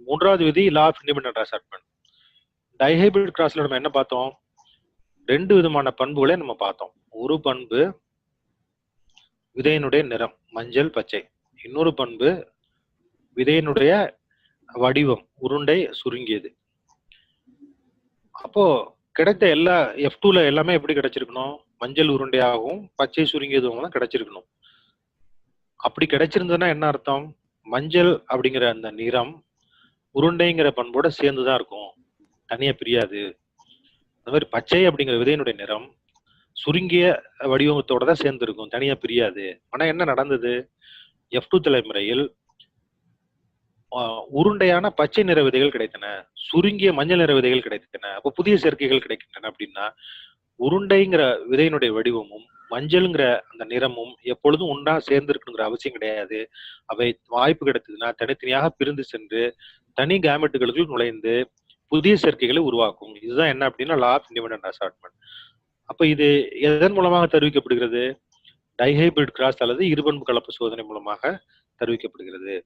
மூன்றாவது விதி law of independent assortment. Dihybrid கிராஸ்ல நம்ம என்ன பார்த்தோம்? 2 விதமான பண்புகளை நம்ம பார்த்தோம். ஒரு பண்பு விதையினுடைய நிறம், மஞ்சள், பச்சை. இன்னொரு பண்பு விதையினுடைய வடிவம், உருண்டை, சுருங்கியது. அப்போ கிடைத்த எல்லா F2ல எல்லாமே எப்படி கிடைச்சிருக்கணும்? மஞ்சள் உருண்டையாகவும் பச்சை சுருங்கியதும் தான் கிடைச்சிருக்கணும். அப்படி கிடைச்சிருந்ததுன்னா என்ன அர்த்தம்? மஞ்சள் அப்படிங்கிற அந்த நிறம் உருண்டைங்கிற பண்போட சேர்ந்துதான் இருக்கும், தனியா பிரியாது. அந்த மாதிரி பச்சை அப்படிங்கிற விதையினுடைய நிறம் சுருங்கிய வடிவத்தோட தான் சேர்ந்து இருக்கும், தனியா பிரியாது. ஆனா என்ன நடந்தது? F2 தலைமுறையில் உருண்டையான பச்சை நிற விதைகள் கிடைத்தன, சுருங்கிய மஞ்சள் நிற விதைகள் கிடைத்தன. அப்போ புதிய சேர்க்கைகள் கிடைக்கின்றன. அப்படின்னா உருண்டைங்கிற விதையினுடைய வடிவமும் மஞ்சள்ங்கிற அந்த நிறமும் எப்பொழுதும் ஒன்றா சேர்ந்து இருக்கணுங்கிற அவசியம் கிடையாது. அவை வாய்ப்பு கிடைத்ததுன்னா தனித்தனியாக பிரிந்து சென்று தனி கேமெட்டுகளுக்குள் நுழைந்து புதிய சேர்க்கைகளை உருவாக்கும். இதுதான் என்ன அப்படின்னா லா ஆஃப் இண்டிபெண்டன்ட் அசார்ட்மெண்ட். அப்ப இது எதன் மூலமாக தெரிவிக்கப்படுகிறது? டைஹைபிரிட் கிராஸ் அல்லது இருபண்பு கலப்பு சோதனை மூலமாக தெரிவிக்கப்படுகிறது.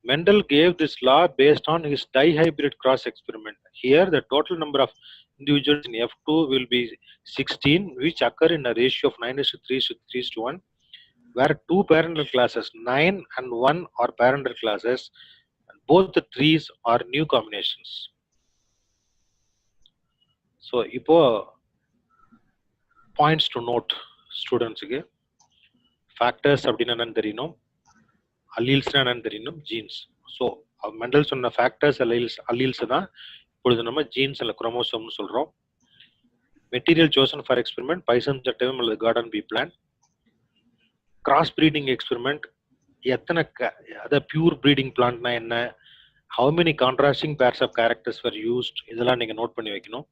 Mendel gave this law based on his dihybrid cross experiment. Here, the total number of individuals in F2 will be 16, which occur in a ratio of 9:3:1, where 2 parental classes, 9 and 1, are parental classes, and both the trees are new combinations. So, இப்போ points to note students க்கு factors அப்படின்னா என்னன்னு தெரியணும், அல்லீல்ஸ்னா என்னன்னு தெரியணும், genes. So Mendel சொன்ன factors alleles தான் இப்பொழுது நம்ம ஜீன்ஸ் அல்ல குரோமோசோம்னு சொல்றோம். மெட்டீரியல் சோசன் ஃபார் எக்ஸ்பெரிமெண்ட் பைசன் சட்டம் அல்லது garden pea plant. Cross breeding experiment எத்தனை அதாவது பியூர் பிரீடிங் பிளான்ட்னா என்ன, how many contrasting pairs of characters for used, இதெல்லாம் நீங்க நோட் பண்ணி வைக்கணும்.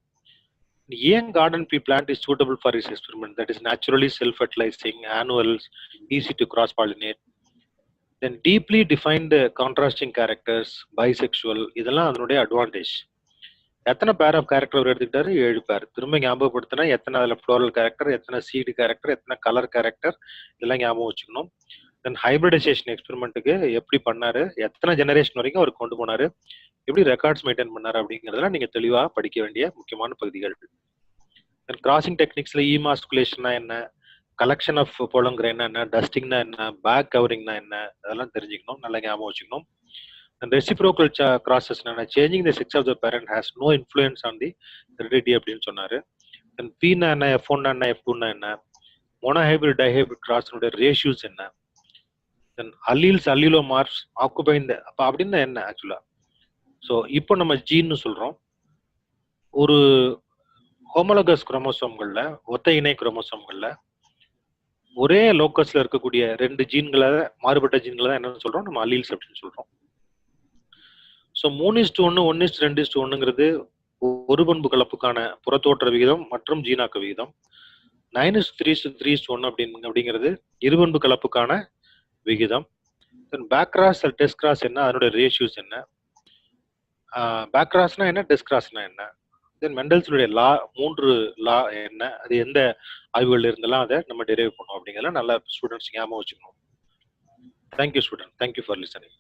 ஏன் garden pea plant is suitable for is experiment? That is naturally self fertilising, annuals, easy to cross pollinate. Then deeply defined contrasting characters, bisexual, இதெல்லாம் அதனுடைய advantage. எத்தனை pair of character அவர் எடுத்துக்கிட்டாரு? 7 பேர். திரும்ப ஞாபகப்படுத்தினா எத்தனை அதில் ஃப்ளோரல் கேரக்டர், எத்தனை சீடு கேரக்டர், எத்தனை colour character, இதெல்லாம் ஞாபகம் வச்சுக்கணும். தென் ஹைபிரிடைசேஷன் எக்ஸ்பெரிமெண்ட்டுக்கு எப்படி பண்ணாரு, எத்தனை ஜெனரேஷன் வரைக்கும் அவர் கொண்டு போனாரு, எப்படி ரெக்கார்ட்ஸ் மெயின்டைன் பண்ணாரு அப்படிங்கிறதெல்லாம் நீங்க தெளிவாக படிக்க வேண்டிய முக்கியமான பகுதிகள். தென் கிராசிங் டெக்னிக்ஸ்ல ஈமாஸ்குலேஷன்னா என்ன, கலெக்ஷன் ஆஃப் போலன் கிரெயின் என்ன, டஸ்டிங்னா என்ன, பேக் கவரிங்னா என்ன, அதெல்லாம் தெரிஞ்சுக்கணும், நல்லா ஞாபகம் வச்சுக்கணும். ரெசிப்ரோக்கல் கிராசஸ் என்ன, changing the sex of the parent has no influence on the heredity அப்படின்னு சொன்னாரு. தென் பீனா என்ன, F1 என்ன, F2 என்ன, மோனோஹைபிரிட் டைஹைபிரிட் கிராஸினுடைய ரேஷியோஸ் என்ன, தென் அல்லீல்ஸ் அல்லீலோமார்ப்ஸ் ஆக்குபை இந்த அப்போ அப்படின்னா என்ன ஆக்சுவலா. ஸோ இப்போ நம்ம ஜீன்னு சொல்றோம். ஒரு ஹோமோலோகஸ் குரோமோசோம்கள்ல, ஒத்த இணை குரோமோசோம்கள்ல ஒரே லோக்கஸ்ல இருக்கக்கூடிய 2 ஜீன்களை, மாறுபட்ட ஜீன்களை தான் என்னன்னு சொல்றோம், நம்ம அல்லீல்ஸ் அப்படின்னு சொல்றோம். ஸோ 3:1, 1:2:1ங்கிறது ஒரு பண்பு கலப்புக்கான புறத்தோற்ற விகிதம் மற்றும் ஜீனாக்க விகிதம். 9:3:1 அப்படிங்கிறது இருபண்பு கலப்புக்கான விகிதம். Then back cross test cross என்ன, அதனுடைய ரேஷியோஸ் என்ன, பேக் கிராஸ்னா என்ன, டெஸ்ட் கிராஸ்னா என்ன, தென் மெண்டல்ஸுடைய லா, 3 லா என்ன, அது எந்த ஆய்வுகள் இருந்தெல்லாம் அதை நம்ம டெரைவ் பண்ணோம் அப்படிங்கிறத நல்லா ஸ்டூடெண்ட்ஸ் ஞாபகம் வச்சுக்கணும். Thank you student, thank you for listening.